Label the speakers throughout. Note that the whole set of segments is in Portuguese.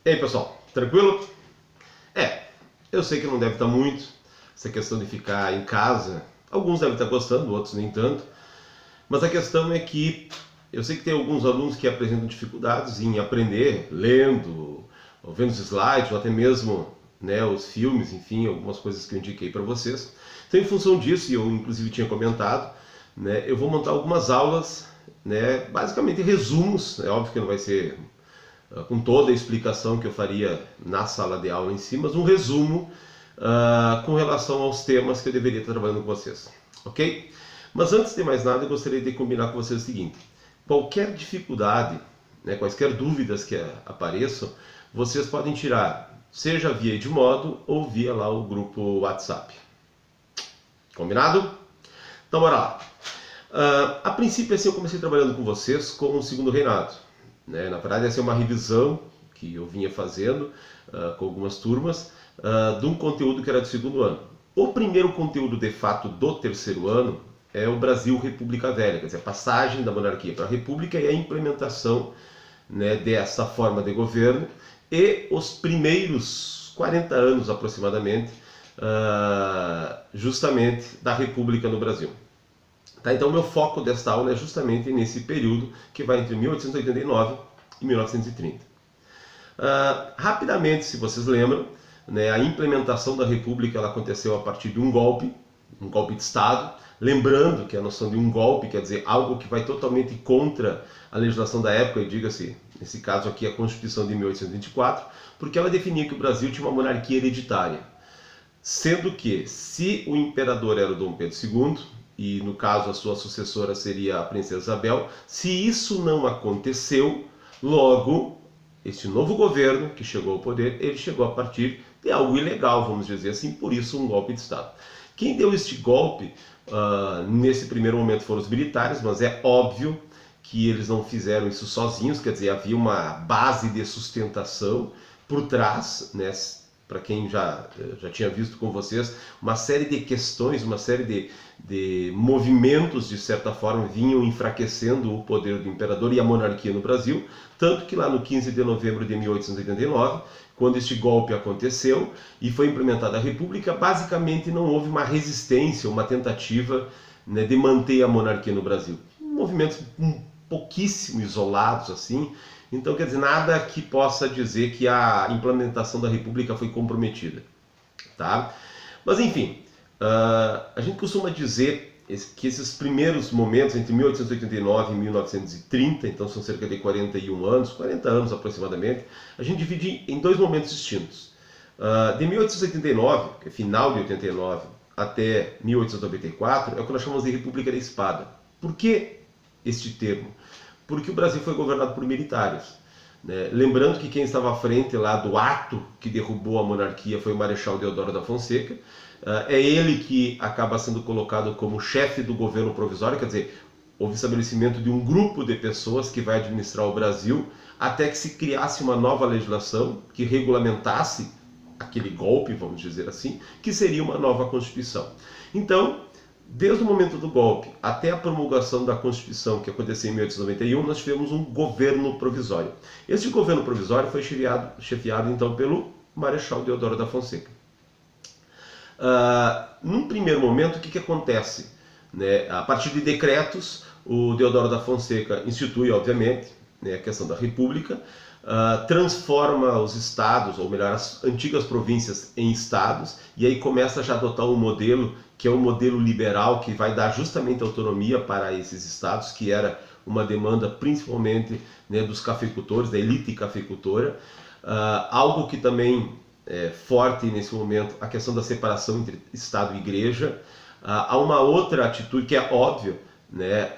Speaker 1: E aí, pessoal, tranquilo? Eu sei que não deve estar muito essa questão de ficar em casa. Alguns devem estar gostando, outros nem tanto. Mas a questão é que eu sei que tem alguns alunos que apresentam dificuldades em aprender, lendo, ou vendo os slides, ou até mesmo, né, os filmes, enfim, algumas coisas que eu indiquei para vocês. Então, em função disso, e eu inclusive tinha comentado, né, eu vou montar algumas aulas, né, basicamente resumos. É óbvio que não vai ser com toda a explicação que eu faria na sala de aula em si, mas um resumo com relação aos temas que eu deveria estar trabalhando com vocês, ok? Mas antes de mais nada, eu gostaria de combinar com vocês o seguinte: qualquer dificuldade, né, quaisquer dúvidas que apareçam, vocês podem tirar, seja via Edmodo ou via lá o grupo WhatsApp. Combinado? Então bora lá. A princípio, assim, eu comecei trabalhando com vocês com o Segundo Reinado, né? Na verdade, essa é uma revisão que eu vinha fazendo com algumas turmas de um conteúdo que era do segundo ano. O primeiro conteúdo, de fato, do terceiro ano é o Brasil República Velha, quer dizer, a passagem da monarquia para a república e a implementação, né, dessa forma de governo e os primeiros 40 anos aproximadamente, justamente da república no Brasil. Tá, então, o meu foco desta aula é justamente nesse período que vai entre 1889 e 1930. Rapidamente, se vocês lembram, né, a implementação da República ela aconteceu a partir de um golpe de Estado. Lembrando que a noção de um golpe quer dizer algo que vai totalmente contra a legislação da época, e diga-se, nesse caso aqui, a Constituição de 1824, porque ela definia que o Brasil tinha uma monarquia hereditária. Sendo que, se o imperador era o Dom Pedro II, e no caso a sua sucessora seria a Princesa Isabel, se isso não aconteceu, logo, este novo governo que chegou ao poder, ele chegou a partir de algo ilegal, vamos dizer assim, por isso um golpe de Estado. Quem deu este golpe, nesse primeiro momento, foram os militares, mas é óbvio que eles não fizeram isso sozinhos, quer dizer, havia uma base de sustentação por trás, né? Para quem já tinha visto com vocês, uma série de questões, uma série de movimentos, de certa forma, vinham enfraquecendo o poder do imperador e a monarquia no Brasil, tanto que lá no 15 de novembro de 1889, quando este golpe aconteceu e foi implementada a República, basicamente não houve uma resistência, uma tentativa, né, de manter a monarquia no Brasil. Movimentos pouquíssimo isolados assim. Então, quer dizer, nada que possa dizer que a implementação da República foi comprometida, tá? Mas, enfim, a gente costuma dizer que esses primeiros momentos, entre 1889 e 1930, então são cerca de 41 anos, 40 anos aproximadamente, a gente divide em dois momentos distintos. De 1889, que é final de 89, até 1894, é o que nós chamamos de República da Espada. Por que este termo? Porque o Brasil foi governado por militares, né? Lembrando que quem estava à frente lá do ato que derrubou a monarquia foi o Marechal Deodoro da Fonseca. É ele que acaba sendo colocado como chefe do governo provisório, quer dizer, houve estabelecimento de um grupo de pessoas que vai administrar o Brasil até que se criasse uma nova legislação que regulamentasse aquele golpe, vamos dizer assim, que seria uma nova Constituição. Então, desde o momento do golpe até a promulgação da Constituição, que aconteceu em 1891, nós tivemos um governo provisório. Este governo provisório foi chefiado então pelo Marechal Deodoro da Fonseca. Num primeiro momento, o que acontece? Né? A partir de decretos, o Deodoro da Fonseca institui, obviamente, né, a questão da República, transforma os estados, ou melhor, as antigas províncias em estados, e aí começa já a adotar um modelo que é o modelo liberal, que vai dar justamente autonomia para esses estados, que era uma demanda principalmente, né, dos cafeicultores, da elite cafeicultora. Algo que também é forte nesse momento, a questão da separação entre Estado e Igreja. Há uma outra atitude que é óbvia, né,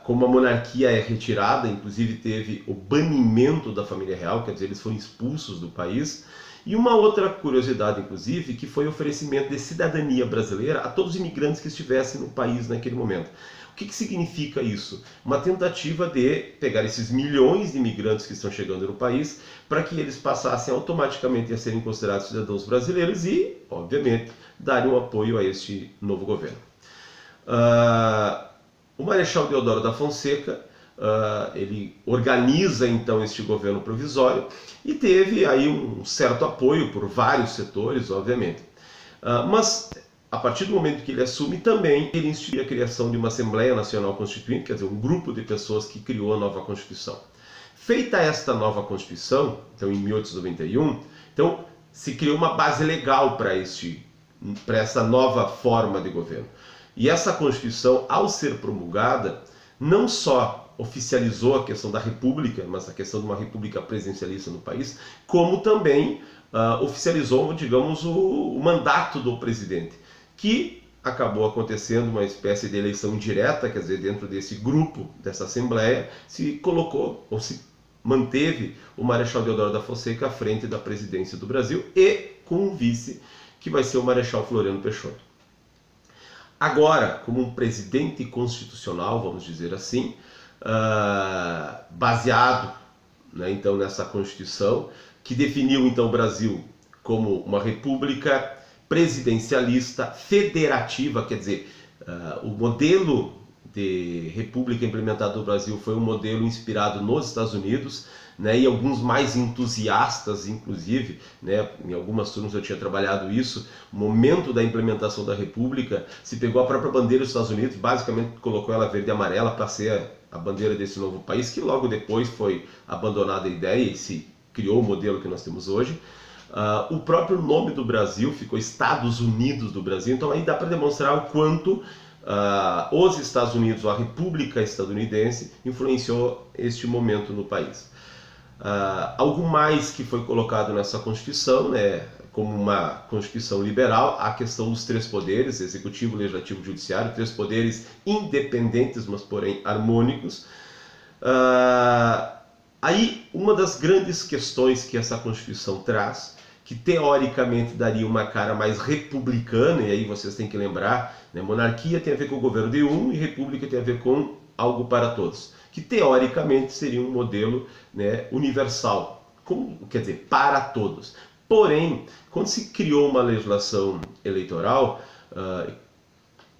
Speaker 1: como a monarquia é retirada, inclusive teve o banimento da família real, quer dizer, eles foram expulsos do país. E uma outra curiosidade, inclusive, que foi o oferecimento de cidadania brasileira a todos os imigrantes que estivessem no país naquele momento. O que significa isso? Uma tentativa de pegar esses milhões de imigrantes que estão chegando no país para que eles passassem automaticamente a serem considerados cidadãos brasileiros e, obviamente, darem um apoio a este novo governo. O Marechal Deodoro da Fonseca ele organiza então este governo provisório e teve aí um certo apoio por vários setores, obviamente. Mas a partir do momento que ele assume, também ele institui a criação de uma Assembleia Nacional Constituinte, quer dizer, um grupo de pessoas que criou a nova Constituição. Feita esta nova Constituição, então em 1891, então se criou uma base legal para essa nova forma de governo. E essa Constituição, ao ser promulgada, não só oficializou a questão da república, mas a questão de uma república presidencialista no país, como também oficializou, digamos, o mandato do presidente, que acabou acontecendo uma espécie de eleição indireta, quer dizer, dentro desse grupo, dessa Assembleia, se colocou, ou se manteve o Marechal Deodoro da Fonseca à frente da presidência do Brasil e com um vice, que vai ser o Marechal Floriano Peixoto. Agora, como um presidente constitucional, vamos dizer assim, baseado, né, então, nessa Constituição, que definiu então o Brasil como uma república presidencialista federativa, quer dizer, o modelo de república implementado no Brasil foi um modelo inspirado nos Estados Unidos, né, e alguns mais entusiastas, inclusive, né, em algumas turmas eu tinha trabalhado isso, o momento da implementação da república, se pegou a própria bandeira dos Estados Unidos, basicamente colocou ela verde e amarela para ser a bandeira desse novo país, que logo depois foi abandonada a ideia e se criou o modelo que nós temos hoje. O próprio nome do Brasil ficou Estados Unidos do Brasil, então aí dá para demonstrar o quanto os Estados Unidos, ou a República Estadunidense, influenciou este momento no país. Algo mais que foi colocado nessa Constituição, né, como uma Constituição liberal, a questão dos três poderes, executivo, legislativo e judiciário, três poderes independentes, mas porém harmônicos. Aí, uma das grandes questões que essa Constituição traz, que teoricamente daria uma cara mais republicana, e aí vocês têm que lembrar, né, monarquia tem a ver com o governo de um e república tem a ver com algo para todos, que teoricamente seria um modelo, né, universal, quer dizer, para todos. Porém, quando se criou uma legislação eleitoral,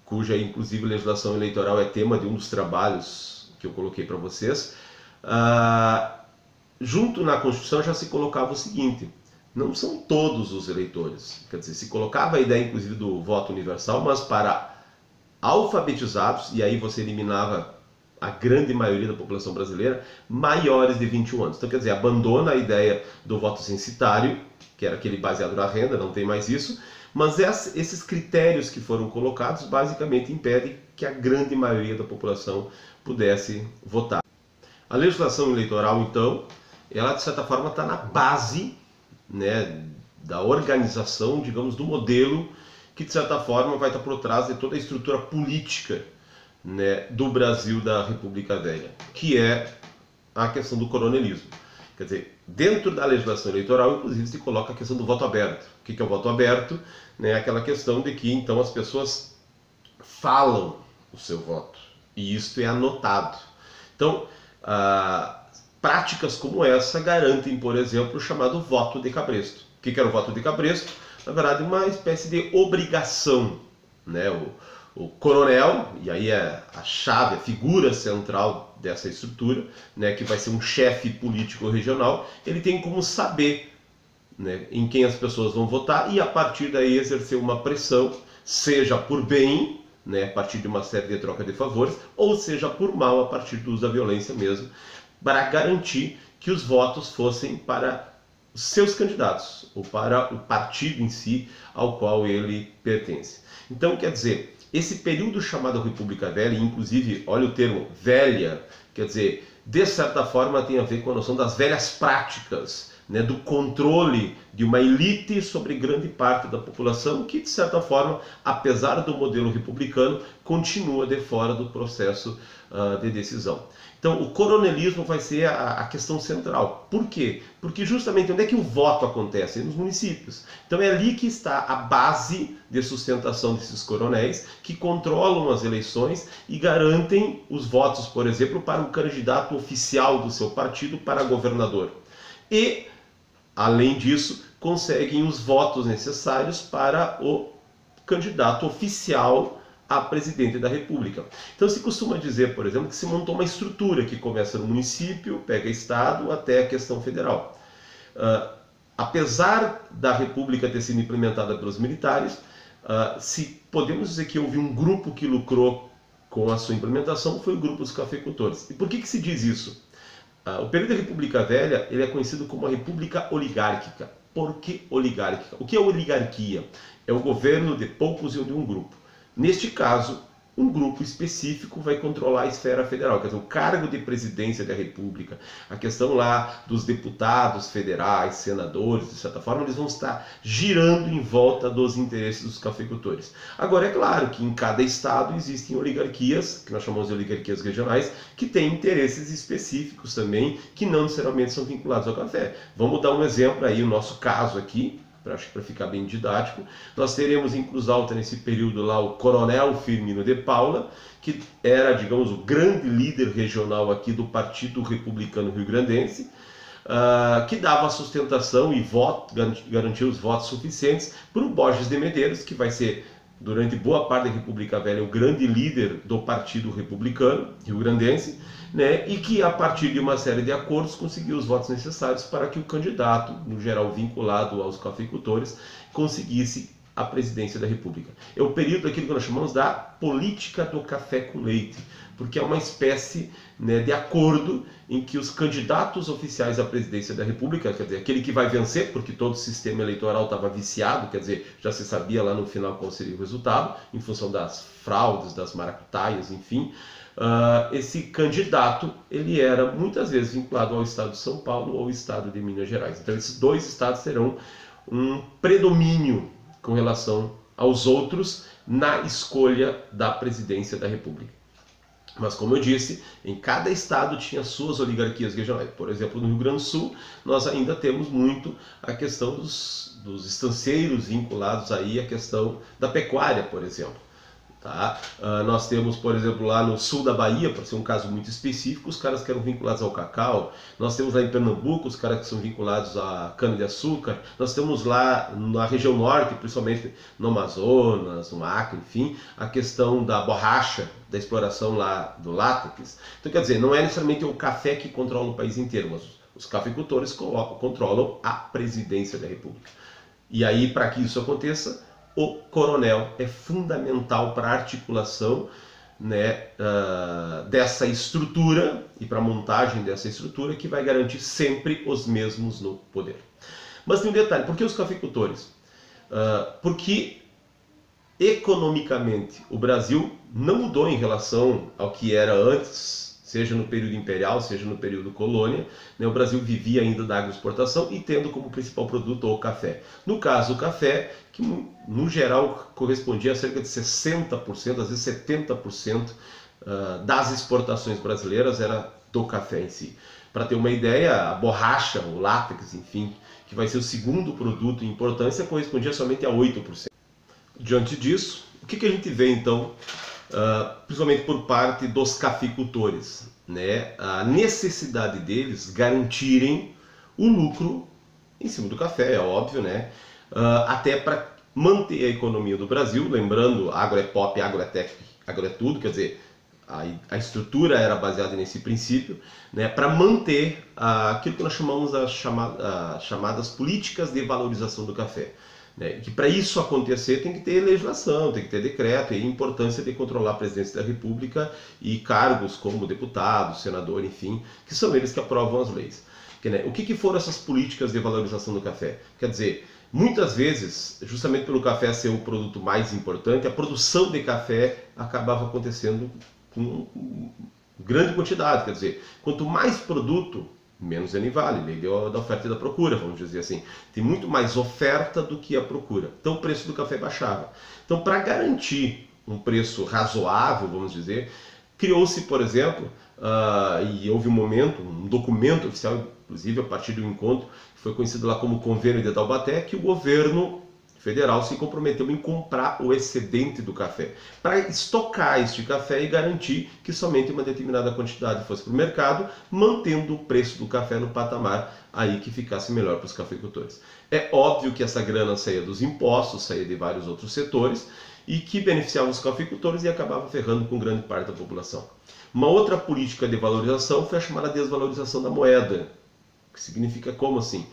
Speaker 1: cuja inclusive legislação eleitoral é tema de um dos trabalhos que eu coloquei para vocês, junto na Constituição já se colocava o seguinte: não são todos os eleitores, quer dizer, se colocava a ideia inclusive do voto universal, mas para alfabetizados, e aí você eliminava a grande maioria da população brasileira, maiores de 21 anos. Então, quer dizer, abandona a ideia do voto censitário, que era aquele baseado na renda, não tem mais isso, mas esses critérios que foram colocados basicamente impedem que a grande maioria da população pudesse votar. A legislação eleitoral, então, ela de certa forma está na base, né, da organização, digamos, do modelo que de certa forma vai estar por trás de toda a estrutura política, né, do Brasil da República Velha, que é a questão do coronelismo. Quer dizer, dentro da legislação eleitoral, inclusive, se coloca a questão do voto aberto. O que é o voto aberto? Né, aquela questão de que, então, as pessoas falam o seu voto, e isto é anotado. Então, práticas como essa garantem, por exemplo, o chamado voto de cabresto. O que era o voto de cabresto? Na verdade, uma espécie de obrigação, né? O coronel, e aí é a chave, a figura central dessa estrutura, né, que vai ser um chefe político regional, ele tem como saber, né, em quem as pessoas vão votar e a partir daí exercer uma pressão, seja por bem, né, a partir de uma série de troca de favores, ou seja por mal, a partir do uso da violência mesmo, para garantir que os votos fossem para os seus candidatos, ou para o partido em si ao qual ele pertence. Então, quer dizer, esse período chamado República Velha, inclusive, olha o termo velha, quer dizer, de certa forma tem a ver com a noção das velhas práticas, né, do controle de uma elite sobre grande parte da população que, de certa forma, apesar do modelo republicano, continua de fora do processo de decisão. Então, o coronelismo vai ser a questão central. Por quê? Porque justamente onde é que o voto acontece? Nos municípios. Então, é ali que está a base de sustentação desses coronéis, que controlam as eleições e garantem os votos, por exemplo, para um candidato oficial do seu partido para governador. E, além disso, conseguem os votos necessários para o candidato oficial a presidente da República. Então se costuma dizer, por exemplo, que se montou uma estrutura que começa no município, pega estado até a questão federal. Apesar da República ter sido implementada pelos militares, se podemos dizer que houve um grupo que lucrou com a sua implementação, foi o grupo dos cafeicultores. E por que se diz isso? O período da República Velha ele é conhecido como a República Oligárquica. Por que oligárquica? O que é oligarquia? É o governo de poucos e de um grupo. Neste caso, um grupo específico vai controlar a esfera federal, quer dizer, o cargo de presidência da República, a questão lá dos deputados federais, senadores, de certa forma, eles vão estar girando em volta dos interesses dos cafeicultores. Agora, é claro que em cada estado existem oligarquias, que nós chamamos de oligarquias regionais, que têm interesses específicos também, que não necessariamente são vinculados ao café. Vamos dar um exemplo aí, o nosso caso aqui, acho que para ficar bem didático, nós teremos em Cruz Alta nesse período lá o Coronel Firmino de Paula, que era, digamos, o grande líder regional aqui do Partido Republicano Rio-Grandense, que dava sustentação e garantia os votos suficientes para o Borges de Medeiros, que vai ser, durante boa parte da República Velha, o grande líder do Partido Republicano Rio-Grandense, né, e que a partir de uma série de acordos conseguiu os votos necessários para que o candidato, no geral vinculado aos cafeicultores, conseguisse a presidência da República. É o período daquilo que nós chamamos da política do café com leite, porque é uma espécie, né, de acordo em que os candidatos oficiais à presidência da República, quer dizer, aquele que vai vencer, porque todo o sistema eleitoral estava viciado, quer dizer, já se sabia lá no final qual seria o resultado, em função das fraudes, das maracutaias, enfim, esse candidato ele era muitas vezes vinculado ao estado de São Paulo ou ao estado de Minas Gerais. Então esses dois estados terão um predomínio com relação aos outros na escolha da presidência da República. Mas como eu disse, em cada estado tinha suas oligarquias regionais. Por exemplo, no Rio Grande do Sul, nós ainda temos muito a questão dos estanceiros vinculados aí à questão da pecuária, por exemplo. Tá? Nós temos, por exemplo, lá no sul da Bahia, para ser um caso muito específico, os caras que eram vinculados ao cacau. Nós temos lá em Pernambuco os caras que são vinculados à cana-de-açúcar. Nós temos lá na região norte, principalmente no Amazonas, no Acre, enfim, a questão da borracha, da exploração lá do látex. Então, quer dizer, não é necessariamente o café que controla o país inteiro, mas os cafeicultores controlam a presidência da República. E aí, para que isso aconteça, o coronel é fundamental para a articulação, né, dessa estrutura e para a montagem dessa estrutura que vai garantir sempre os mesmos no poder. Mas tem um detalhe, por que os cafeicultores? Porque economicamente o Brasil não mudou em relação ao que era antes, seja no período imperial, seja no período colônia, né, o Brasil vivia ainda da agroexportação e tendo como principal produto o café. No caso, o café, que no geral correspondia a cerca de 60%, às vezes 70% das exportações brasileiras era do café em si. Para ter uma ideia, a borracha, o látex, enfim, que vai ser o segundo produto em importância, correspondia somente a 8%. Diante disso, o que a gente vê então, principalmente por parte dos cafeicultores, né? A necessidade deles garantirem o lucro em cima do café, é óbvio, né? Até para manter a economia do Brasil, lembrando, agro é pop, agro é tech, agro é tudo, quer dizer, a estrutura era baseada nesse princípio, né? Para manter aquilo que nós chamamos as chamadas políticas de valorização do café. Né? Que para isso acontecer tem que ter legislação, tem que ter decreto, e a importância de controlar a presidência da República e cargos como deputado, senador, enfim, que são eles que aprovam as leis. O que foram essas políticas de valorização do café? Quer dizer, muitas vezes, justamente pelo café ser o produto mais importante, a produção de café acabava acontecendo com grande quantidade, quer dizer, quanto mais produto, menos ele vale, lei da oferta e da procura, vamos dizer assim. Tem muito mais oferta do que a procura. Então o preço do café baixava. Então, para garantir um preço razoável, vamos dizer, criou-se, por exemplo, e houve um documento oficial, inclusive a partir do encontro, que foi conhecido lá como Convênio de Taubaté, que o governo federal se comprometeu em comprar o excedente do café, para estocar este café e garantir que somente uma determinada quantidade fosse para o mercado, mantendo o preço do café no patamar aí que ficasse melhor para os cafeicultores. É óbvio que essa grana saía dos impostos, saía de vários outros setores, e que beneficiava os cafeicultores e acabava ferrando com grande parte da população. Uma outra política de valorização foi a chamada desvalorização da moeda, que significa como assim?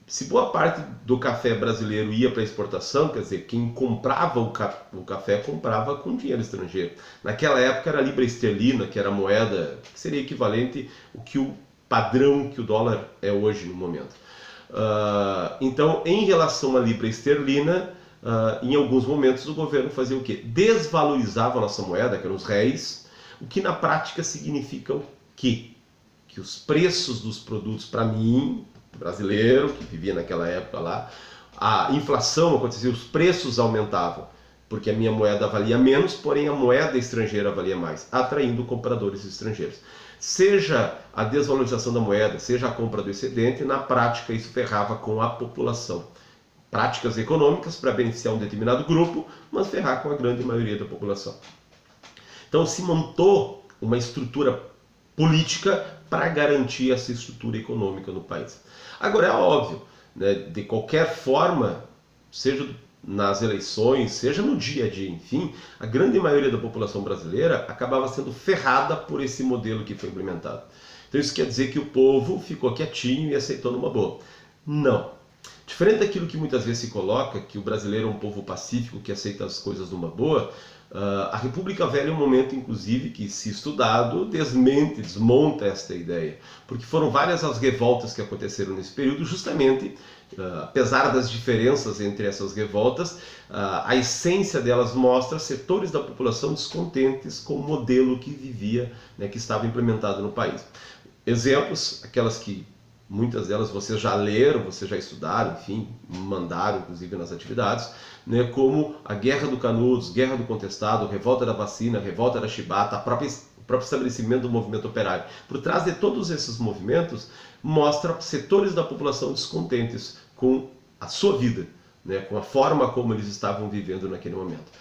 Speaker 1: Se boa parte do café brasileiro ia para exportação, quer dizer, quem comprava o café comprava com dinheiro estrangeiro. Naquela época era a libra esterlina, que era a moeda que seria equivalente ao que o padrão que o dólar é hoje no momento. Então, em relação à libra esterlina, em alguns momentos o governo fazia o quê? Desvalorizava a nossa moeda, que eram os réis, o que na prática significa o quê? Que os preços dos produtos, para mim, brasileiro, que vivia naquela época lá, a inflação acontecia, os preços aumentavam, porque a minha moeda valia menos, porém a moeda estrangeira valia mais, atraindo compradores estrangeiros. Seja a desvalorização da moeda, seja a compra do excedente, na prática isso ferrava com a população. Práticas econômicas para beneficiar um determinado grupo, mas ferrar com a grande maioria da população. Então se montou uma estrutura política para garantir essa estrutura econômica no país. Agora é óbvio, né, de qualquer forma, seja nas eleições, seja no dia a dia, enfim, a grande maioria da população brasileira acabava sendo ferrada por esse modelo que foi implementado. Então isso quer dizer que o povo ficou quietinho e aceitou numa boa. Não. Diferente daquilo que muitas vezes se coloca, que o brasileiro é um povo pacífico que aceita as coisas numa boa, a República Velha é um momento, inclusive, que, se estudado, desmonta esta ideia. Porque foram várias as revoltas que aconteceram nesse período, justamente, apesar das diferenças entre essas revoltas, a essência delas mostra setores da população descontentes com o modelo que vivia, né, que estava implementado no país. Exemplos, aquelas que muitas delas vocês já leram, vocês já estudaram, enfim, mandaram inclusive nas atividades, né, como a Guerra do Canudos, Guerra do Contestado, Revolta da Vacina, Revolta da Chibata, o próprio estabelecimento do movimento operário. Por trás de todos esses movimentos, mostra setores da população descontentes com a sua vida, né, com a forma como eles estavam vivendo naquele momento.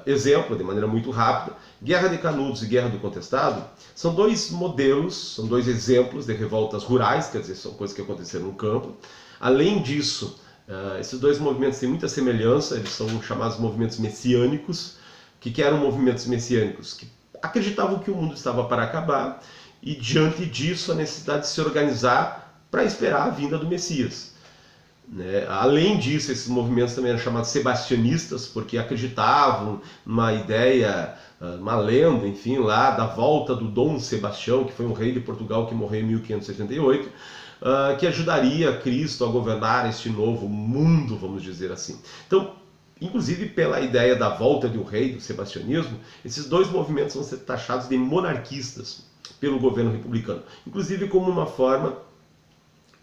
Speaker 1: Exemplo, de maneira muito rápida, Guerra de Canudos e Guerra do Contestado são dois modelos, são dois exemplos de revoltas rurais, quer dizer, são coisas que aconteceram no campo. Além disso, esses dois movimentos têm muita semelhança, eles são chamados movimentos messiânicos. O que eram movimentos messiânicos? Que acreditavam que o mundo estava para acabar e, diante disso, a necessidade de se organizar para esperar a vinda do Messias. Além disso, esses movimentos também eram chamados sebastianistas, porque acreditavam numa ideia, uma lenda, enfim, lá da volta do Dom Sebastião, que foi um rei de Portugal que morreu em 1588, que ajudaria Cristo a governar este novo mundo, vamos dizer assim. Então, inclusive pela ideia da volta de um rei, do sebastianismo, esses dois movimentos vão ser taxados de monarquistas pelo governo republicano, inclusive como uma forma,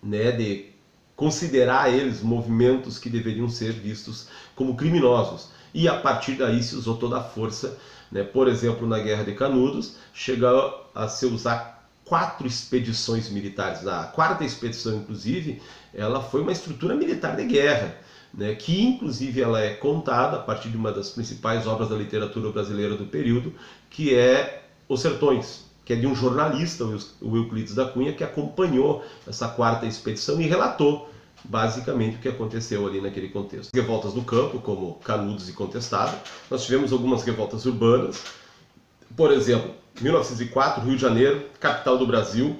Speaker 1: né, de considerar eles movimentos que deveriam ser vistos como criminosos. E a partir daí se usou toda a força, né? Por exemplo, na Guerra de Canudos, chegou a se usar 4 expedições militares. A 4ª expedição, inclusive, ela foi uma estrutura militar de guerra, né? Que inclusive ela é contada a partir de uma das principais obras da literatura brasileira do período, que é Os Sertões, que é de um jornalista, o Euclides da Cunha, que acompanhou essa 4ª expedição e relatou basicamente o que aconteceu ali naquele contexto. Revoltas do campo, como Canudos e Contestado. Nós tivemos algumas revoltas urbanas. Por exemplo, 1904, Rio de Janeiro, capital do Brasil,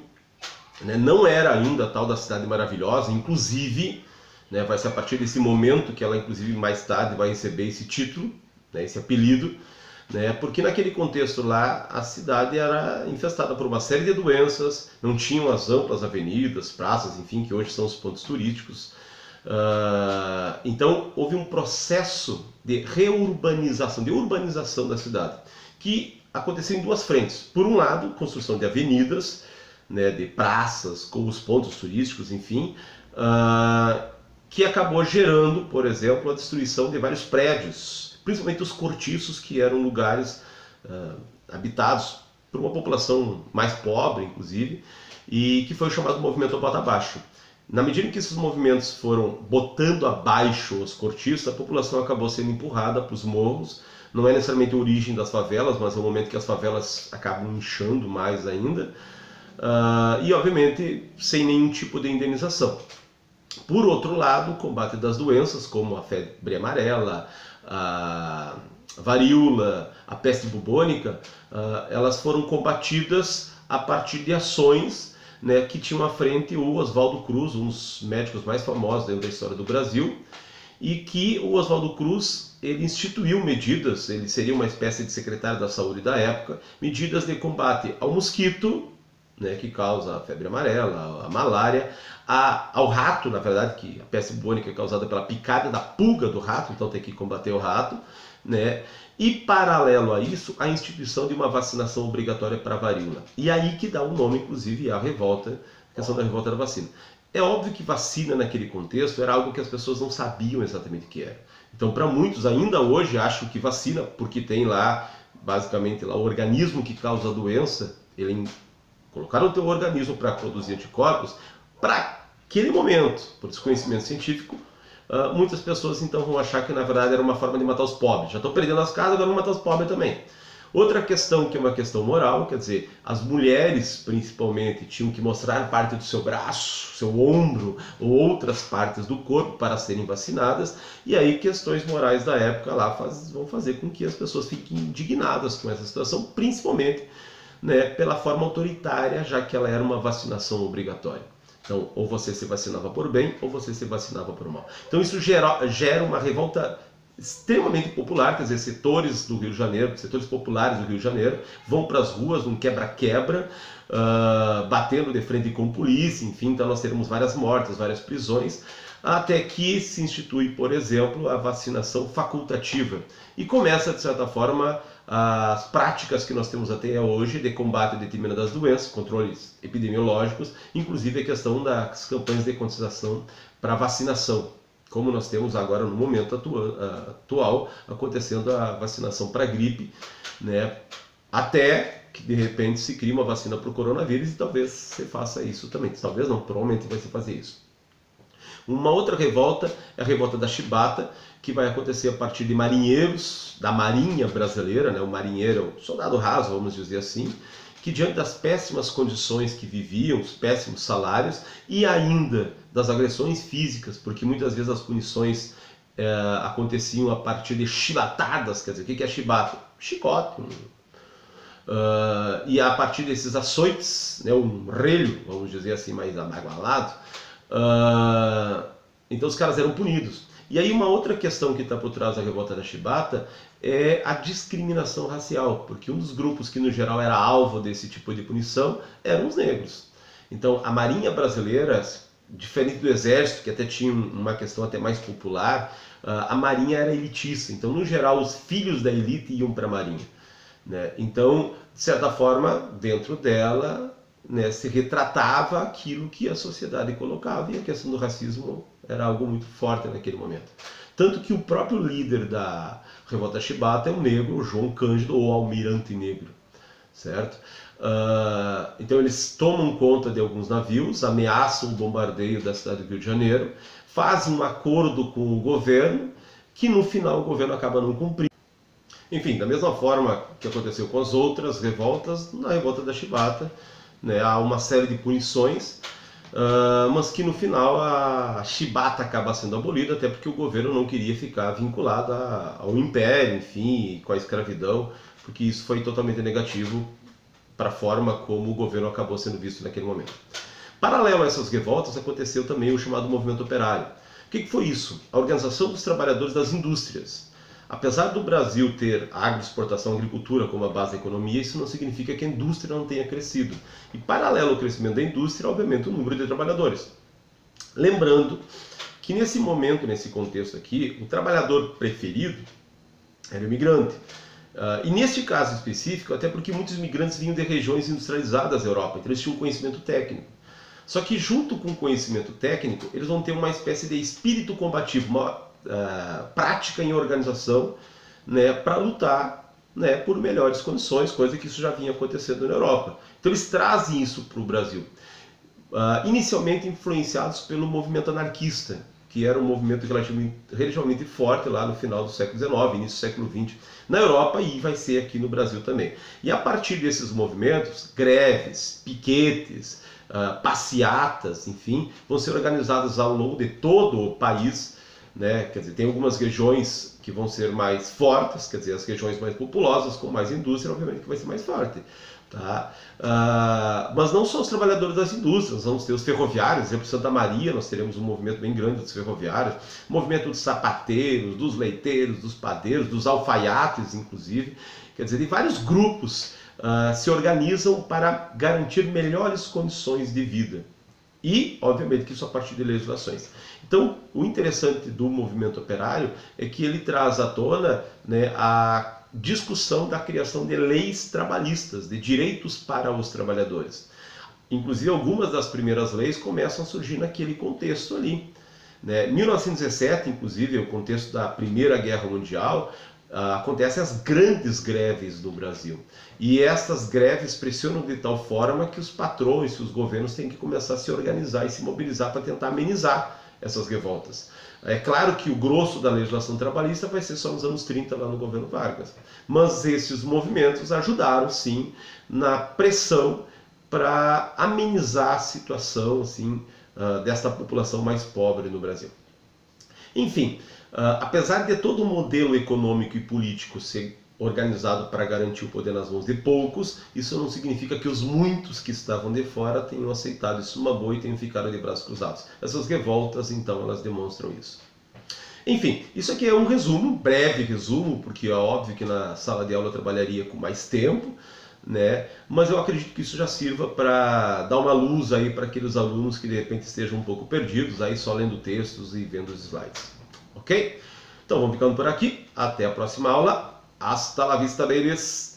Speaker 1: né, não era ainda a tal da Cidade Maravilhosa, inclusive, né, vai ser a partir desse momento que ela, inclusive, mais tarde vai receber esse título, né, esse apelido, né, porque naquele contexto lá a cidade era infestada por uma série de doenças, não tinham as amplas avenidas, praças, enfim, que hoje são os pontos turísticos. Então houve um processo de reurbanização, de urbanização da cidade, que aconteceu em 2 frentes. Por um lado, construção de avenidas, né, de praças, com os pontos turísticos, enfim, que acabou gerando, por exemplo, a destruição de vários prédios, principalmente os cortiços, que eram lugares habitados por uma população mais pobre, inclusive, e que foi o chamado movimento bota abaixo. Na medida em que esses movimentos foram botando abaixo os cortiços, a população acabou sendo empurrada para os morros. Não é necessariamente a origem das favelas, mas é o momento que as favelas acabam inchando mais ainda, e obviamente sem nenhum tipo de indenização. Por outro lado, o combate das doenças, como a febre amarela, a varíola, a peste bubônica, elas foram combatidas a partir de ações, né, que tinham à frente o Oswaldo Cruz, um dos médicos mais famosos dentro da história do Brasil, e que o Oswaldo Cruz ele instituiu medidas, ele seria uma espécie de secretário da saúde da época, medidas de combate ao mosquito, né, que causa a febre amarela, a malária, ao rato, na verdade, que a peste bubônica é causada pela picada da pulga do rato, então tem que combater o rato, né? E paralelo a isso, a instituição de uma vacinação obrigatória para a varíola. E aí que dá o nome, inclusive, à revolta, a questão da revolta da vacina. É óbvio que vacina naquele contexto era algo que as pessoas não sabiam exatamente o que era. Então, para muitos, ainda hoje, acham que vacina, porque tem lá, basicamente, lá, o organismo que causa a doença, ele colocaram o teu organismo para produzir anticorpos, para aquele momento, por desconhecimento científico, muitas pessoas então vão achar que na verdade era uma forma de matar os pobres. Já estão perdendo as casas, agora vão matar os pobres também. Outra questão que é uma questão moral, quer dizer, as mulheres principalmente tinham que mostrar parte do seu braço, seu ombro ou outras partes do corpo para serem vacinadas, e aí questões morais da época lá vão fazer com que as pessoas fiquem indignadas com essa situação, principalmente, né, pela forma autoritária, já que ela era uma vacinação obrigatória. Então, ou você se vacinava por bem, ou você se vacinava por mal. Então, isso gera uma revolta extremamente popular, quer dizer, setores do Rio de Janeiro, setores populares do Rio de Janeiro, vão para as ruas num quebra-quebra, batendo de frente com polícia, enfim, então nós teremos várias mortes, várias prisões, até que se institui, por exemplo, a vacinação facultativa. E começa, de certa forma, as práticas que nós temos até hoje de combate a determinadas doenças, controles epidemiológicos, inclusive a questão das campanhas de conscientização para vacinação, como nós temos agora no momento atual acontecendo a vacinação para gripe, né? Até que de repente se crie uma vacina para o coronavírus e talvez se faça isso também. Talvez não, provavelmente vai se fazer isso. Uma outra revolta é a revolta da chibata, que vai acontecer a partir de marinheiros da Marinha Brasileira, né? O marinheiro, o soldado raso, vamos dizer assim, que diante das péssimas condições que viviam, os péssimos salários e ainda das agressões físicas, porque muitas vezes as punições aconteciam a partir de chibatadas, quer dizer, o que é chibata? Chicote. E a partir desses açoites, né, um relho, vamos dizer assim, mais amagualado, então os caras eram punidos. E aí uma outra questão que está por trás da revolta da chibata é a discriminação racial, porque um dos grupos que no geral era alvo desse tipo de punição eram os negros. Então a Marinha Brasileira, diferente do Exército, que até tinha uma questão até mais popular, a Marinha era elitista, então no geral os filhos da elite iam para a Marinha, né? Então, de certa forma, dentro dela, né, se retratava aquilo que a sociedade colocava, e a questão do racismo era algo muito forte naquele momento. Tanto que o próprio líder da revolta chibata é um negro, o João Cândido, ou Almirante Negro, certo? Então eles tomam conta de alguns navios, ameaçam o bombardeio da cidade do Rio de Janeiro, fazem um acordo com o governo, que no final o governo acaba não cumprindo. Enfim, da mesma forma que aconteceu com as outras revoltas, na revolta da chibata, né, há uma série de punições, mas que no final a chibata acaba sendo abolida, até porque o governo não queria ficar vinculado ao império, enfim, com a escravidão, porque isso foi totalmente negativo para a forma como o governo acabou sendo visto naquele momento. Paralelo a essas revoltas, aconteceu também o chamado movimento operário. O que foi isso? A Organização dos Trabalhadores das Indústrias. Apesar do Brasil ter a agroexportação, a agricultura como a base da economia, isso não significa que a indústria não tenha crescido. E paralelo ao crescimento da indústria, obviamente, o número de trabalhadores. Lembrando que nesse momento, nesse contexto aqui, o trabalhador preferido era o imigrante. E neste caso específico, até porque muitos imigrantes vinham de regiões industrializadas da Europa, então eles tinham conhecimento técnico. Só que junto com o conhecimento técnico, eles vão ter uma espécie de espírito combativo, uma prática em organização, né, para lutar, né, por melhores condições, coisa que isso já vinha acontecendo na Europa. Então eles trazem isso para o Brasil, inicialmente influenciados pelo movimento anarquista, que era um movimento relativamente forte lá no final do século XIX, início do século XX, na Europa, e vai ser aqui no Brasil também. E a partir desses movimentos, greves, piquetes, passeatas, enfim, vão ser organizadas ao longo de todo o país, né? Quer dizer, tem algumas regiões que vão ser mais fortes, quer dizer, as regiões mais populosas, com mais indústria, obviamente que vai ser mais forte. Tá? Mas não só os trabalhadores das indústrias, vamos ter os ferroviários, por exemplo, Santa Maria, nós teremos um movimento bem grande dos ferroviários, movimento dos sapateiros, dos leiteiros, dos padeiros, dos alfaiates, inclusive. Quer dizer, tem vários grupos se organizam para garantir melhores condições de vida. E, obviamente, que isso a partir de legislações. Então, o interessante do movimento operário é que ele traz à tona, né, a discussão da criação de leis trabalhistas, de direitos para os trabalhadores. Inclusive, algumas das primeiras leis começam a surgir naquele contexto ali. 1917, inclusive, o contexto da Primeira Guerra Mundial, acontecem as grandes greves no Brasil. E essas greves pressionam de tal forma que os patrões e os governos têm que começar a se organizar e se mobilizar para tentar amenizar essas revoltas. É claro que o grosso da legislação trabalhista vai ser só nos anos 30, lá no governo Vargas. Mas esses movimentos ajudaram, sim, na pressão para amenizar a situação, assim, desta população mais pobre no Brasil. Enfim, apesar de todo o modelo econômico e político ser organizado para garantir o poder nas mãos de poucos, isso não significa que os muitos que estavam de fora tenham aceitado isso uma boa e tenham ficado de braços cruzados. Essas revoltas, então, elas demonstram isso. Enfim, isso aqui é um resumo, um breve resumo, porque é óbvio que na sala de aula eu trabalharia com mais tempo, né? Mas eu acredito que isso já sirva para dar uma luz aí para aqueles alunos que de repente estejam um pouco perdidos, aí só lendo textos e vendo os slides. Ok? Então vamos ficando por aqui, até a próxima aula. Hasta la vista, babies!